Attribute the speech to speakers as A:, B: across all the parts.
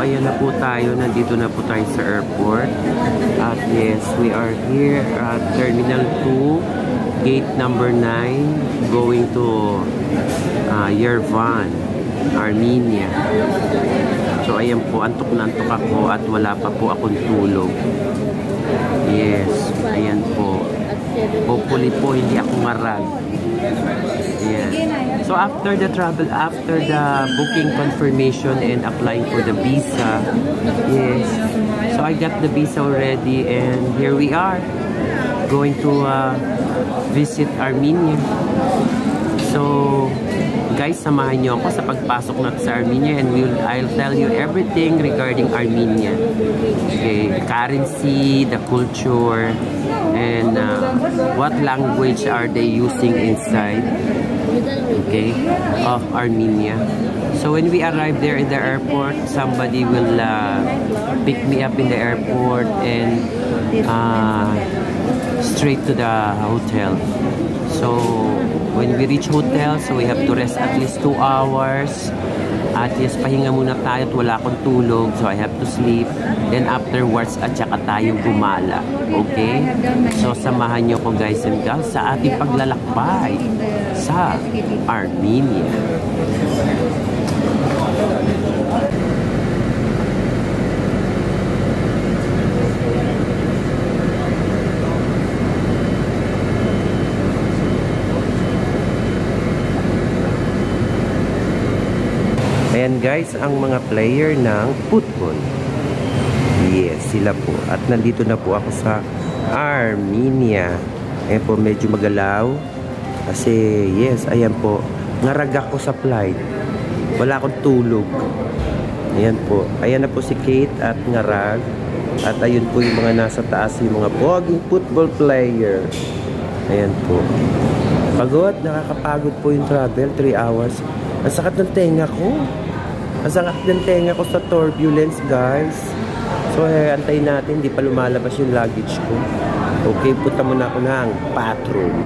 A: ayan na po tayo. Nandito na po tayo sa airport. At yes, we are here at Terminal 2, gate number 9, going to Yerevan, Armenia. So ayan po, antok na antok ako at wala pa po akong tulog. Yes, ayan po. Hopefully po hindi ako marag. Yes. So after the travel, after the booking confirmation and applying for the visa, yes. So I got the visa already and here we are going to visit Armenia. So guys, samahan niyo ako sa pagpasok natin sa Armenia and I'll tell you everything regarding Armenia. Okay, currency, the culture, and what language are they using inside, okay, of Armenia. So when we arrive there in the airport, somebody will pick me up in the airport and straight to the hotel. So when we reach hotel, so we have to rest at least 2 hours. At yes, pahinga muna tayo at wala akong tulog. So I have to sleep. Then afterwards, at saka tayo gumala. Okay? So samahan nyo ko guys and gals sa ating paglalakbay sa Armenia. Ayan guys, ang mga player ng football. Yes, sila po. At nandito na po ako sa Armenia. Ayan po, medyo magalaw. Kasi, yes, ayan po. Ngarag ako sa flight. Wala akong tulog. Ayan po. Ayan na po si Kate at ngarag. At ayun po yung mga nasa taas, yung mga poging football player. Ayan po. Pagod, nakakapagod po yung travel. 3 hours. Ang sakit ng tenga ko. Ang sakit ng tenga ko sa turbulence, guys. So, antayin natin. Hindi pa lumalabas yung luggage ko. Okay, punta muna ako ng bathroom.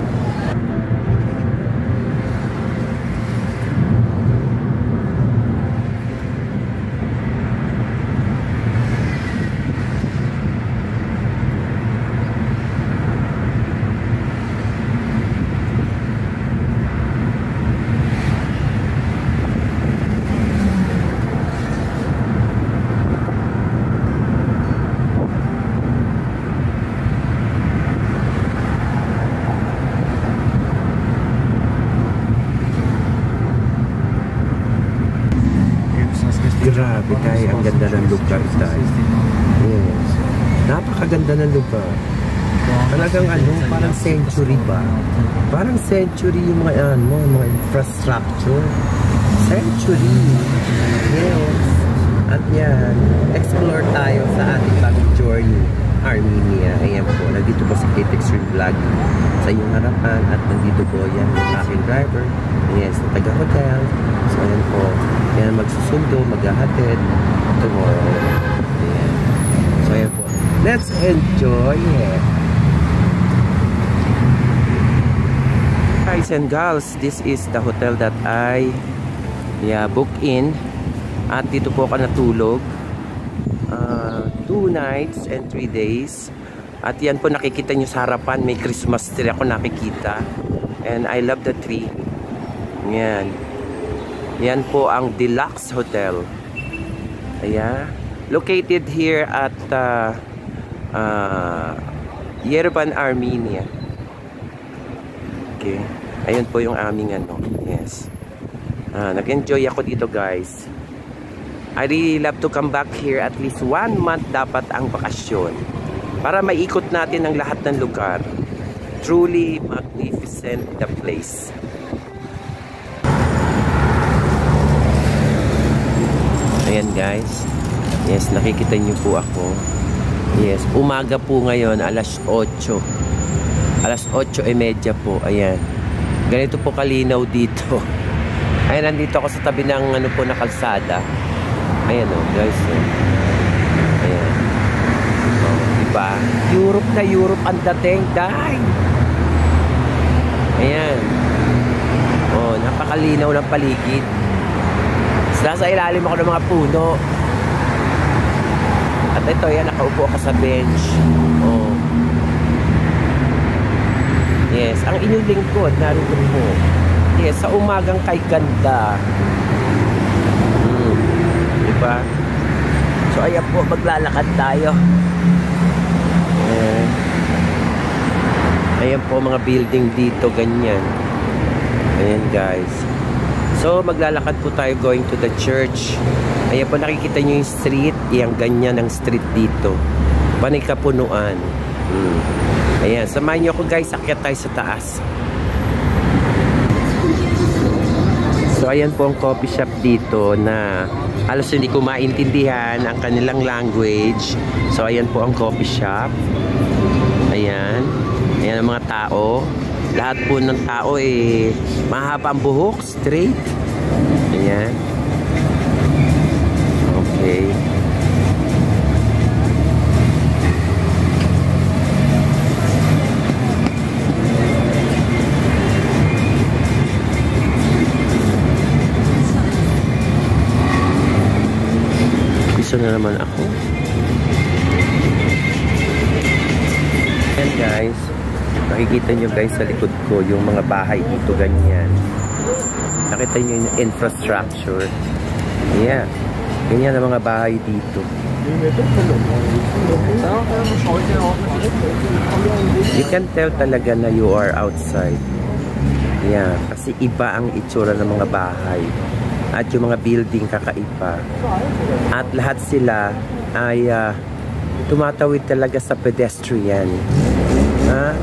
A: Grabe tayo, ang ganda ng lugar tayo. Yes. Napakaganda ng lugar. Talagang ano, parang century ba? Parang century yung mga mga infrastructure. Century. Yes. At yan, explore tayo sa ating bagong journey. Armenia. Ayan po, nandito po si Kate Extreme Vlog sa iyong harapan at nandito po yan yung aking driver. Yes, taga-hotel. So ayan po, yan magsusundo, maghahatid tomorrow. Ayan. So ayan po, let's enjoy it. Guys and gals, this is the hotel that I booked in. At dito po ako natulog. 2 nights and 3 days. At yan po nakikita nyo sa harapan, may Christmas tree ako nakikita. And I love the tree. Yan. Yan po ang Deluxe Hotel. Ayan. Located here at Yerevan, Armenia. Okay. Ayun po yung aming ano. Yes. Nag-enjoy ako dito guys. I really love to come back here at least 1 month dapat ang bakasyon para maikot natin ang lahat ng lugar. Truly magnificent the place. Ayan guys. Yes, nakikita niyo po ako. Yes, umaga po ngayon, alas 8. Alas 8:30 po. Ayan. Ganito po kalinaw dito. Ayan, nandito ako sa tabi ng ano po na kalsada. Ayan o, guys. Ayan. Diba? Europe na Europe ang dating. Dahil. Ayan. O, napakalinaw ng paligid. Nasa ilalim ako ng mga puno. At ito, yan, nakaupo ako sa bench. Oh. Yes, ang inyong lingkod, narito po. Yes, sa umagang kay ganda. Diba? So, ayan po, maglalakad tayo. Ayan. Ayan po, mga building dito, ganyan. Ayan, guys. So, maglalakad po tayo going to the church. Ayan po, nakikita nyo yung street. Yang ganyan ang street dito. Panay kapunuan. Ayan, samahan nyo ako, guys. Akyat tayo sa taas. So, ayan po ang coffee shop dito na halos hindi ko maintindihan ang kanilang language. So, ayan po ang coffee shop. Ayan. Ayan ang mga tao. Lahat po ng tao mahaba ang buhok, straight. Ayan. Okay. Gusto na naman ako. And guys, makikita nyo guys sa likod ko yung mga bahay dito ganyan. Nakita nyo yung infrastructure. Yeah. Ganyan ang mga bahay dito. You can tell talaga na you are outside. Yeah. Kasi iba ang itsura ng mga bahay. At yung mga building kakaiba. At lahat sila ay tumatawid talaga sa pedestrian.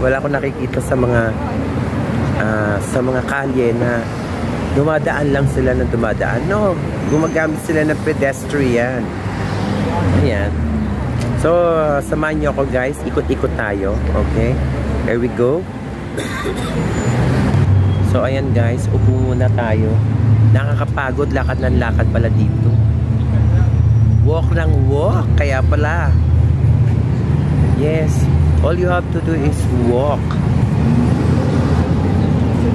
A: Wala akong nakikita sa mga kalye na dumadaan lang sila ng dumadaan. No, gumagamit sila ng pedestrian. Ayan. So, samahan nyo ako guys. Ikot-ikot tayo. Okay? Here we go. So, ayan guys. Upo muna tayo. Nakakapagod. Lakad ng lakad pala dito. Walk ng walk. Kaya pala. Yes. All you have to do is walk.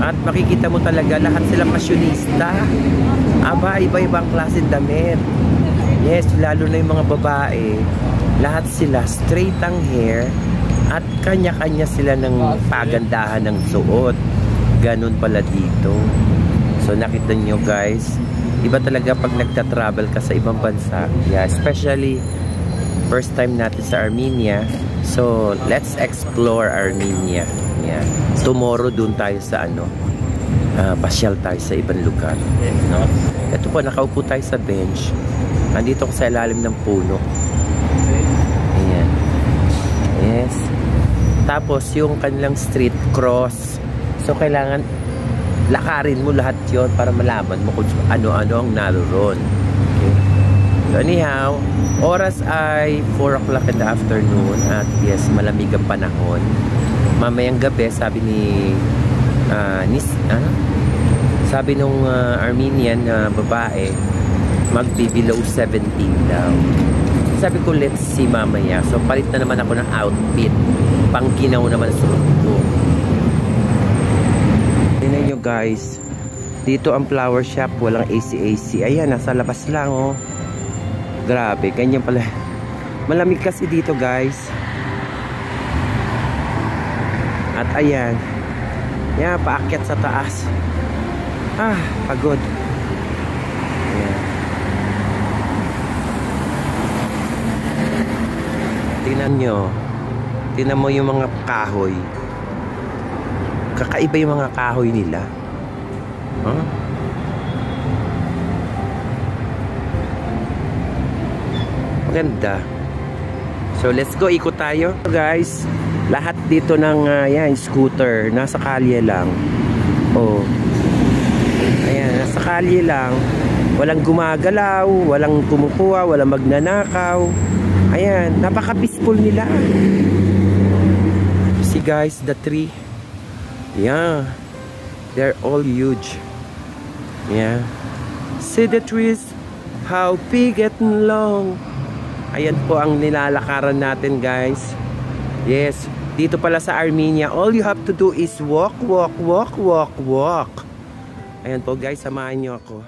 A: At makikita mo talaga lahat sila pasyonista. Aba, iba-ibang klase damit. Yes, lalo na yung mga babae. Lahat sila straight ang hair. At kanya-kanya sila ng pagandahan ng suot. Ganun pala dito. So nakita nyo guys, iba talaga pag nagta-travel ka sa ibang bansa. Yeah, especially first time natin sa Armenia. So, let's explore Armenia. Yeah. Tomorrow dun tayo sa pasyal tayo sa ibang lugar. No? Ito po, nakaupo tayo sa bench. Nandito ko sa ilalim ng puno. Ayan. Yes. Tapos, yung kanilang street cross. So, kailangan lakarin mo lahat yon para malaman mo kung ano-ano ang naroon. Okay. So, anyhow, oras ay 4 o'clock in the afternoon at yes, malamig ang panahon. Mamayang gabi, sabi sabi nung Armenian babae, magbi-below 17 daw. Sabi ko, let's see mamaya. So, palit na naman ako ng outfit. Pangkinaw naman suot ko. Tingnan nyo guys, dito ang flower shop, walang AC. Ayan, nasa labas lang oh. Grabe, ganyan pala. Malamig kasi dito guys. At ayan. Yan, paakyat sa taas. Pagod. Ayan. Tingnan nyo. Tingnan mo yung mga kahoy. Kakaiba yung mga kahoy nila. Maganda. So let's go, ikot tayo guys. Lahat dito ng scooter nasa kalye lang. Oh. Ayan, nasa kalye lang. Walang gumagalaw, walang kumukuha, walang magnanakaw. Ayan, napaka-peaceful nila. See guys, the tree. Yeah. They're all huge. Yeah. See the trees, how big and long. Ayan po ang nilalakaran natin guys. Yes, dito pala sa Armenia, all you have to do is walk, walk, walk, walk, walk. Ayan po guys, samahan nyo ako.